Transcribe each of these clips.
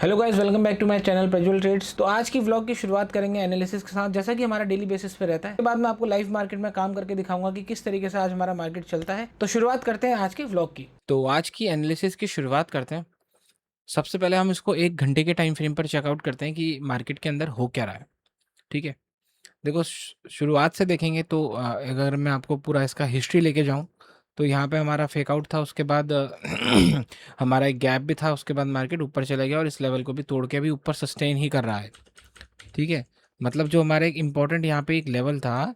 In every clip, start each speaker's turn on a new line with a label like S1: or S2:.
S1: Hello guys, welcome back to my channel Prajwal trades. तो आज की व्लॉग की शुरुआत करेंगे एनालिसिस के साथ, जैसा कि हमारा डेली बेसिस पे रहता है। उसके बाद मैं आपको लाइव मार्केट में काम करके दिखाऊंगा कि किस तरीके से आज हमारा मार्केट चलता है। तो शुरुआत करते हैं आज के व्लॉग की। तो आज की एनालिसिस की शुरुआत करते हैं। सबसे पहले हम इसको 1 घंटे के टाइम फ्रेम पर चेकआउट करते हैं कि मार्केट के अंदर हो क्या रहा है। ठीक है, देखो शुरुआत से देखेंगे तो अगर मैं आपको पूरा इसका हिस्ट्री लेके जाऊं तो यहाँ पे हमारा फेक आउट था। उसके बाद हमारा एक गैप भी था। उसके बाद मार्केट ऊपर चला गया और इस लेवल को भी तोड़ के अभी ऊपर सस्टेन ही कर रहा है। ठीक है, मतलब जो हमारा एक इम्पोर्टेंट यहाँ पे एक लेवल था,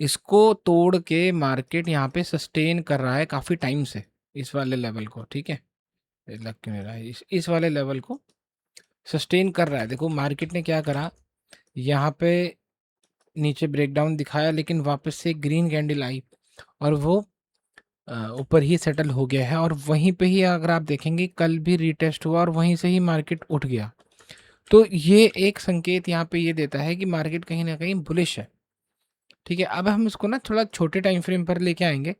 S1: इसको तोड़ के मार्केट यहाँ पे सस्टेन कर रहा है काफ़ी टाइम से, इस वाले लेवल को। ठीक है, ये लग क्यों नहीं रहा है, इस वाले लेवल को सस्टेन कर रहा है। देखो मार्केट ने क्या करा, यहाँ पे नीचे ब्रेकडाउन दिखाया लेकिन वापस से ग्रीन कैंडल आई और वो ऊपर ही सेटल हो गया है। और वहीं पे ही अगर आप देखेंगे कल भी रीटेस्ट हुआ और वहीं से ही मार्केट उठ गया। तो ये एक संकेत यहाँ पे ये देता है कि मार्केट कहीं ना कहीं बुलिश है। ठीक है, अब हम इसको ना थोड़ा छोटे टाइम फ्रेम पर लेके आएंगे।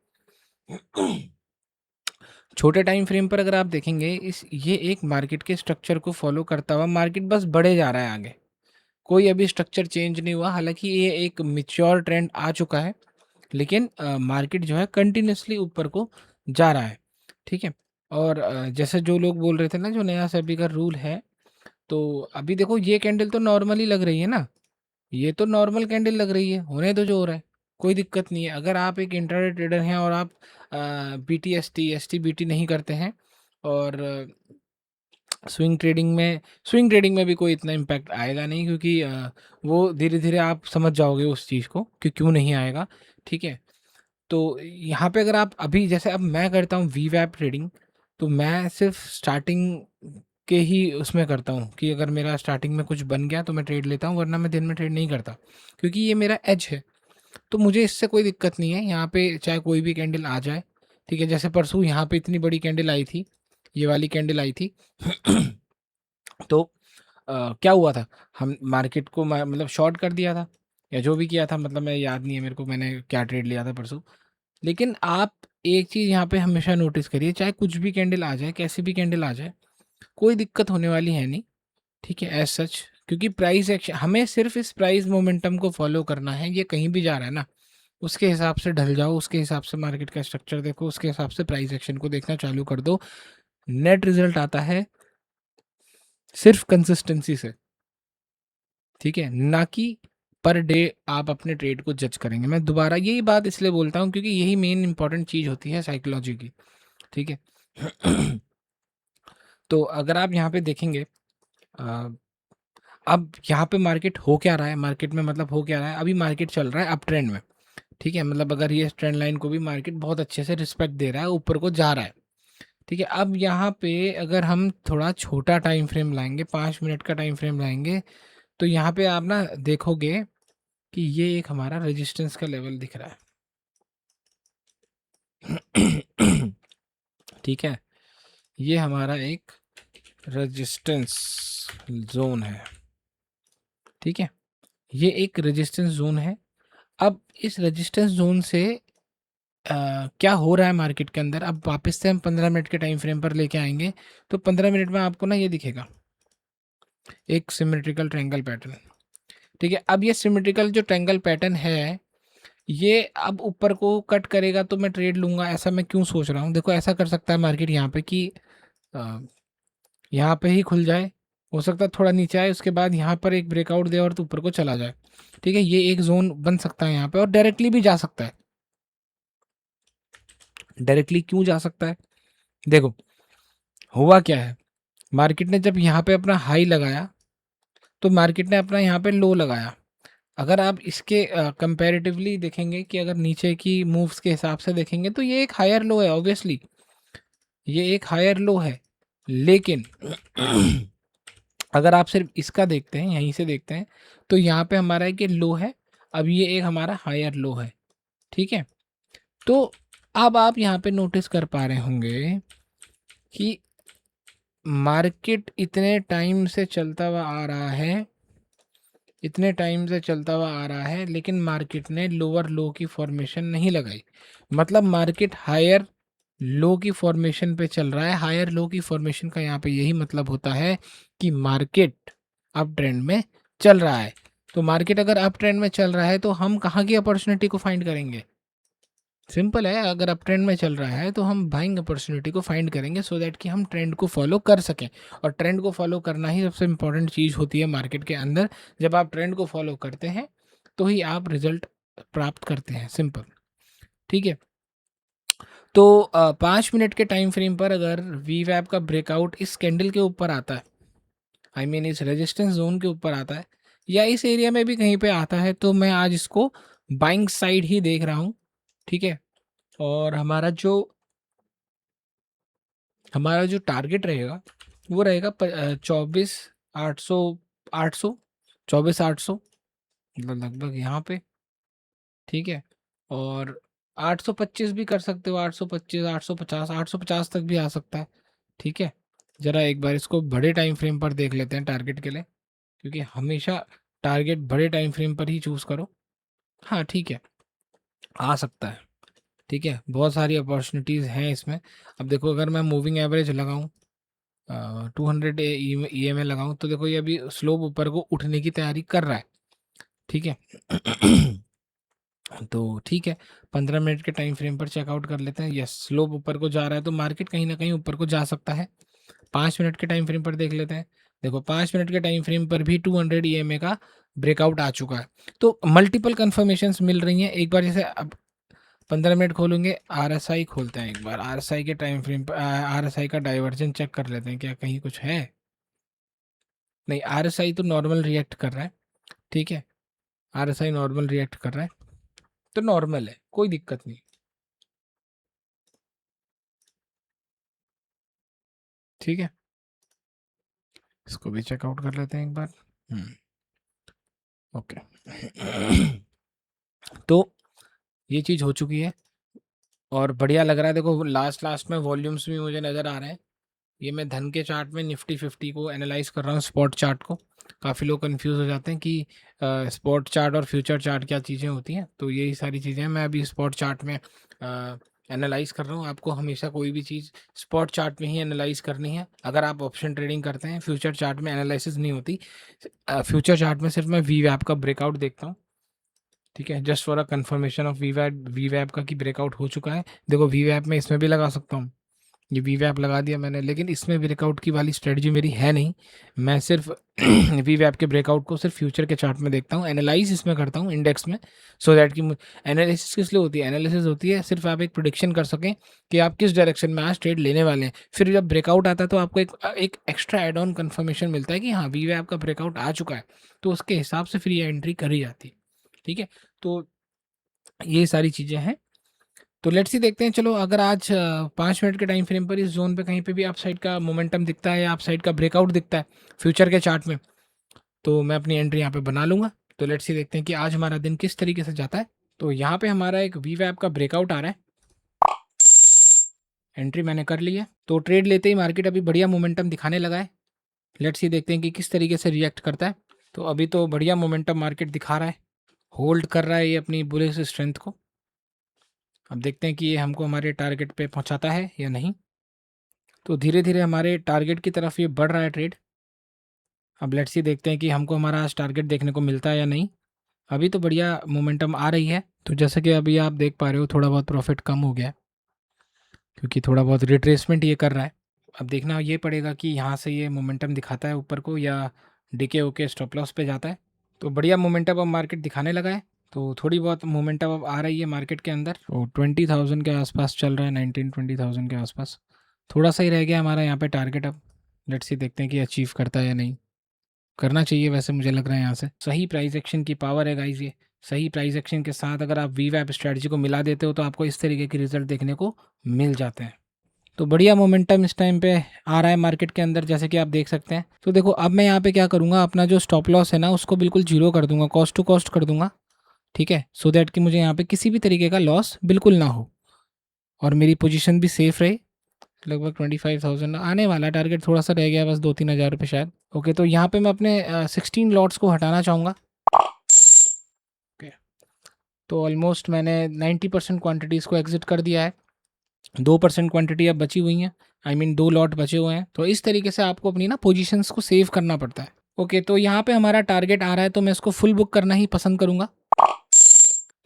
S1: छोटे टाइम फ्रेम पर अगर आप देखेंगे, ये एक मार्केट के स्ट्रक्चर को फॉलो करता हुआ मार्केट बस बढ़े जा रहा है आगे। कोई अभी स्ट्रक्चर चेंज नहीं हुआ, हालांकि ये एक मिच्योर ट्रेंड आ चुका है, लेकिन मार्केट जो है कंटिन्यूसली ऊपर को जा रहा है। ठीक है, और जैसे जो लोग बोल रहे थे ना, जो नया सेबी का रूल है, तो अभी देखो ये कैंडल तो नॉर्मली लग रही है ना, ये तो नॉर्मल कैंडल लग रही है, होने दो जो हो रहा है, कोई दिक्कत नहीं है। अगर आप एक इंट्राडे ट्रेडर हैं और आप बीटी एसटी बीटी नहीं करते हैं और स्विंग ट्रेडिंग में भी कोई इतना इम्पैक्ट आएगा नहीं, क्योंकि वो धीरे धीरे आप समझ जाओगे उस चीज़ को कि क्यों नहीं आएगा। ठीक है, तो यहाँ पे अगर आप अभी, जैसे अब मैं करता हूँ वी वैप ट्रेडिंग, तो मैं सिर्फ स्टार्टिंग के ही उसमें करता हूँ कि अगर मेरा स्टार्टिंग में कुछ बन गया तो मैं ट्रेड लेता हूँ, वरना मैं दिन में ट्रेड नहीं करता, क्योंकि ये मेरा एज है। तो मुझे इससे कोई दिक्कत नहीं है, यहाँ पे चाहे कोई भी कैंडल आ जाए। ठीक है, जैसे परसों यहाँ पे इतनी बड़ी कैंडल आई थी, ये वाली कैंडल आई थी। तो क्या हुआ था, हम मार्केट को मतलब शॉर्ट कर दिया था या जो भी किया था, मतलब मैं याद नहीं है मेरे को मैंने क्या ट्रेड लिया था परसों। लेकिन आप एक चीज़ यहाँ पे हमेशा नोटिस करिए, चाहे कुछ भी कैंडल आ जाए, कैसी भी कैंडल आ जाए, कोई दिक्कत होने वाली है नहीं। ठीक है, एज सच, क्योंकि प्राइस एक्शन, हमें सिर्फ इस प्राइस मोमेंटम को फॉलो करना है। ये कहीं भी जा रहा है ना, उसके हिसाब से ढल जाओ, उसके हिसाब से मार्केट का स्ट्रक्चर देखो, उसके हिसाब से प्राइस एक्शन को देखना चालू कर दो। नेट रिजल्ट आता है सिर्फ कंसिस्टेंसी से। ठीक है, ना कि पर डे आप अपने ट्रेड को जज करेंगे। मैं दोबारा यही बात इसलिए बोलता हूँ क्योंकि यही मेन इंपॉर्टेंट चीज़ होती है साइकोलॉजी की। ठीक है। तो अगर आप यहाँ पे देखेंगे, अ, अब यहाँ पे मार्केट हो क्या रहा है, मार्केट में मतलब हो क्या रहा है, अभी मार्केट चल रहा है अप ट्रेंड में। ठीक है, मतलब अगर ये ट्रेंड लाइन को भी मार्केट बहुत अच्छे से रिस्पेक्ट दे रहा है, ऊपर को जा रहा है। ठीक है, अब यहाँ पे अगर हम थोड़ा छोटा टाइम फ्रेम लाएंगे, 5 मिनट का टाइम फ्रेम लाएंगे, तो यहाँ पे आप ना देखोगे कि ये एक हमारा रेजिस्टेंस का लेवल दिख रहा है। ठीक है, ये हमारा एक रेजिस्टेंस जोन है। ठीक है, ये एक रेजिस्टेंस जोन है। अब इस रेजिस्टेंस जोन से क्या हो रहा है मार्केट के अंदर, अब वापस से हम 15 मिनट के टाइम फ्रेम पर लेके आएंगे, तो 15 मिनट में आपको ना ये दिखेगा एक सिमेट्रिकल ट्रायंगल पैटर्न। ठीक है, अब ये सिमेट्रिकल जो ट्रायंगल पैटर्न है, ये अब ऊपर को कट करेगा तो मैं ट्रेड लूंगा, ऐसा मैं क्यों सोच रहा हूँ। देखो ऐसा कर सकता है मार्केट यहाँ पे कि अ, यहाँ पे ही खुल जाए, हो सकता है थोड़ा नीचे आए, उसके बाद यहाँ पर एक ब्रेकआउट दे और तो ऊपर को चला जाए। ठीक है, ये एक जोन बन सकता है यहाँ पे, और डायरेक्टली भी जा सकता है। डायरेक्टली क्यों जा सकता है, देखो हुआ क्या है, मार्केट ने जब यहाँ पे अपना हाई लगाया तो मार्केट ने अपना यहाँ पे लो लगाया। अगर आप इसके कंपैरेटिवली देखेंगे कि अगर नीचे की मूव्स के हिसाब से देखेंगे तो ये एक हायर लो है, ऑब्वियसली ये एक हायर लो है। लेकिन अगर आप सिर्फ इसका देखते हैं, यहीं से देखते हैं, तो यहाँ पे हमारा एक लो है, अब ये एक हमारा हायर लो है। ठीक है, तो अब आप यहाँ पे नोटिस कर पा रहे होंगे कि मार्केट इतने टाइम से चलता हुआ आ रहा है, इतने टाइम से चलता हुआ आ रहा है, लेकिन मार्केट ने लोअर लो की फॉर्मेशन नहीं लगाई। मतलब मार्केट हायर लो की फॉर्मेशन पे चल रहा है, हायर लो की फॉर्मेशन का यहाँ पे यही मतलब होता है कि मार्केट अप ट्रेंड में चल रहा है। तो मार्केट अगर अप ट्रेंड में चल रहा है तो हम कहाँ की अपॉर्चुनिटी को फाइंड करेंगे? सिंपल है, अगर अप ट्रेंड में चल रहा है तो हम बाइंग अपॉर्चुनिटी को फाइंड करेंगे सो दैट कि हम ट्रेंड को फॉलो कर सकें। और ट्रेंड को फॉलो करना ही सबसे इंपॉर्टेंट चीज़ होती है मार्केट के अंदर। जब आप ट्रेंड को फॉलो करते हैं तो ही आप रिजल्ट प्राप्त करते हैं, सिंपल। ठीक है, तो 5 मिनट के टाइम फ्रेम पर अगर वी वैप का ब्रेकआउट इस कैंडल के ऊपर आता है, आई मीन इस रेजिस्टेंस जोन के ऊपर आता है या इस एरिया में भी कहीं पे आता है, तो मैं आज इसको बाइंग साइड ही देख रहा हूँ। ठीक है, और हमारा जो टारगेट रहेगा वो रहेगा 24,800, 800, 24,800, मतलब लगभग यहाँ पे। ठीक है, और 825 भी कर सकते हो, 825, 850, 850 तक भी आ सकता है। ठीक है, ज़रा एक बार इसको बड़े टाइम फ्रेम पर देख लेते हैं टारगेट के लिए, क्योंकि हमेशा टारगेट बड़े टाइम फ्रेम पर ही चूज़ करो। हाँ ठीक है, आ सकता है। ठीक है, बहुत सारी अपॉर्चुनिटीज़ हैं इसमें। अब देखो, अगर मैं मूविंग एवरेज लगाऊं, 200 ई एम ए लगाऊं, तो देखो ये अभी स्लोप ऊपर को उठने की तैयारी कर रहा है। ठीक है तो ठीक है, 15 मिनट के टाइम फ्रेम पर चेकआउट कर लेते हैं। यस, स्लोप ऊपर को जा रहा है तो मार्केट कहीं ना कहीं ऊपर को जा सकता है। 5 मिनट के टाइम फ्रेम पर देख लेते हैं। देखो 5 मिनट के टाइम फ्रेम पर भी 200 ई एम ए का ब्रेकआउट आ चुका है। तो मल्टीपल कन्फर्मेशंस मिल रही हैं। एक बार जैसे अब 15 मिनट खोलेंगे, आर एस आई खोलते हैं, एक बार आर एस आई के टाइम फ्रेम पर आर एस आई का डाइवर्जन चेक कर लेते हैं, क्या कहीं कुछ है? नहीं, आर एस आई तो नॉर्मल रिएक्ट कर रहा है। ठीक है, R S I normal react कर रहा है, तो नॉर्मल है, कोई दिक्कत नहीं। ठीक है, इसको भी चेकआउट कर लेते हैं एक बार। ओके तो ये चीज़ हो चुकी है और बढ़िया लग रहा है। देखो लास्ट लास्ट में वॉल्यूम्स भी मुझे नज़र आ रहे हैं। ये मैं धन के चार्ट में निफ्टी 50 को एनालाइज कर रहा हूँ, स्पॉट चार्ट को। काफ़ी लोग कंफ्यूज हो जाते हैं कि स्पॉट चार्ट और फ्यूचर चार्ट क्या चीज़ें होती हैं, तो यही सारी चीज़ें हैं। मैं अभी स्पॉट चार्ट में एनालाइज कर रहा हूँ। आपको हमेशा कोई भी चीज़ स्पॉट चार्ट में ही एनालाइज करनी है। अगर आप ऑप्शन ट्रेडिंग करते हैं, फ्यूचर चार्ट में एनालिसिस नहीं होती। फ्यूचर चार्ट में सिर्फ मैं वी वैप का ब्रेकआउट देखता हूँ। ठीक है, just for a confirmation of वी वैप का कि ब्रेकआउट हो चुका है। देखो वी वैप में इसमें भी लगा सकता हूँ, ये वी वैप लगा दिया मैंने, लेकिन इसमें ब्रेकआउट की वाली स्ट्रेटजी मेरी है नहीं। मैं सिर्फ वी वैप के ब्रेकआउट को सिर्फ फ्यूचर के चार्ट में देखता हूँ, एनालाइज इसमें करता हूँ इंडेक्स में, सो दैट कि एनालिसिस किस लिए होती है? एनालिसिस होती है सिर्फ आप एक प्रोडिक्शन कर सकें कि आप किस डायरेक्शन में आज ट्रेड लेने वाले हैं। फिर जब ब्रेकआउट आता है तो आपको एक एक्स्ट्रा एड ऑन कन्फर्मेशन मिलता है कि हाँ वी वैप का ब्रेकआउट आ चुका है, तो उसके हिसाब से फिर ये एंट्री करी जाती है। ठीक है, तो ये सारी चीज़ें हैं। तो लेट्स सी देखते हैं। चलो, अगर आज 5 मिनट के टाइम फ्रेम पर इस जोन पे कहीं पे भी अप साइड का मोमेंटम दिखता है या अप साइड का ब्रेकआउट दिखता है फ्यूचर के चार्ट में, तो मैं अपनी एंट्री यहाँ पे बना लूंगा। तो लेट्स सी देखते हैं कि आज हमारा दिन किस तरीके से जाता है। तो यहाँ पे हमारा एक वी वैप का ब्रेकआउट आ रहा है, एंट्री मैंने कर ली है। तो ट्रेड लेते ही मार्केट अभी बढ़िया मोमेंटम दिखाने लगा है। लेट्स सी देखते हैं कि किस तरीके से रिएक्ट करता है। तो अभी तो बढ़िया मोमेंटम मार्केट दिखा रहा है, होल्ड कर रहा है ये अपनी बुलिश स्ट्रेंथ को। अब देखते हैं कि ये हमको हमारे टारगेट पे पहुंचाता है या नहीं। तो धीरे धीरे हमारे टारगेट की तरफ ये बढ़ रहा है ट्रेड। अब लेट्स सी देखते हैं कि हमको हमारा आज टारगेट देखने को मिलता है या नहीं। अभी तो बढ़िया मोमेंटम आ रही है। तो जैसे कि अभी आप देख पा रहे हो, थोड़ा बहुत प्रॉफिट कम हो गया है, क्योंकि थोड़ा बहुत रिट्रेसमेंट ये कर रहा है। अब देखना ये पड़ेगा कि यहाँ से ये मोमेंटम दिखाता है ऊपर को या डीके होके स्टॉप लॉस पे जाता है। तो बढ़िया मोमेंटम अब मार्केट दिखाने लगा है। तो थोड़ी बहुत मोमेंटम अब आ रही है मार्केट के अंदर। तो 20,000 के आसपास चल रहा है, 19-20,000 के आसपास। थोड़ा सा ही रह गया हमारा यहाँ पे टारगेट। अब लेट्स सी देखते हैं कि अचीव करता है या नहीं। करना चाहिए वैसे, मुझे लग रहा है यहाँ से सही प्राइस एक्शन की पावर है गाइज ये। सही प्राइस एक्शन के साथ अगर आप वी वैप स्ट्रेटजी को मिला देते हो तो आपको इस तरीके के रिजल्ट देखने को मिल जाते हैं। तो बढ़िया मोमेंटम इस टाइम पे आ रहा है मार्केट के अंदर, जैसे कि आप देख सकते हैं। तो देखो अब मैं यहाँ पे क्या करूँगा, अपना जो स्टॉप लॉस है ना उसको बिल्कुल जीरो कर दूंगा, कॉस्ट टू कॉस्ट कर दूंगा। ठीक है, सो दैट कि मुझे यहाँ पे किसी भी तरीके का लॉस बिल्कुल ना हो और मेरी पोजीशन भी सेफ रहे। लगभग 25,000 आने वाला है टारगेट, थोड़ा सा रह गया बस 2-3 हज़ार रुपये शायद। ओके, तो यहाँ पे मैं अपने 16 लॉट्स को हटाना चाहूँगा। ओके, तो ऑलमोस्ट मैंने 90% क्वांटिटीज़ को एग्जिट कर दिया है। 2% क्वांटिटी अब बची हुई हैं, आई मीन 2 लॉट बचे हुए हैं। तो इस तरीके से आपको अपनी ना पोजीशंस को सेव करना पड़ता है। ओके, तो यहाँ पे हमारा टारगेट आ रहा है, तो मैं इसको फुल बुक करना ही पसंद करूँगा।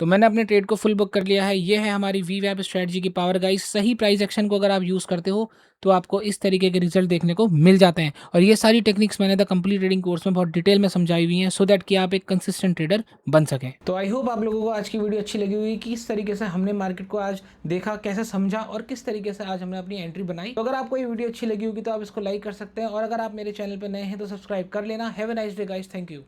S1: तो मैंने अपने ट्रेड को फुल बुक कर लिया है। ये है हमारी वीवैप स्ट्रेटजी की पावर गाइस। सही प्राइस एक्शन को अगर आप यूज़ करते हो तो आपको इस तरीके के रिजल्ट देखने को मिल जाते हैं। और ये सारी टेक्निक्स मैंने द कंप्लीट ट्रेडिंग कोर्स में बहुत डिटेल में समझाई हुई हैं, सो दैट कि आप एक कंसिस्टेंट ट्रेडर बन सकें। तो आई होप आप लोगों को आज की वीडियो अच्छी लगी हुई कि इस तरीके से हमने मार्केट को आज देखा, कैसे समझा और किस तरीके से आज हमने अपनी एंट्री बनाई। तो अगर आपको ये वीडियो अच्छी लगी होगी तो आप इसको लाइक कर सकते हैं, और अगर आप मेरे चैनल पर नए हैं तो सब्सक्राइब कर लेना। Have a nice day guys, thank you.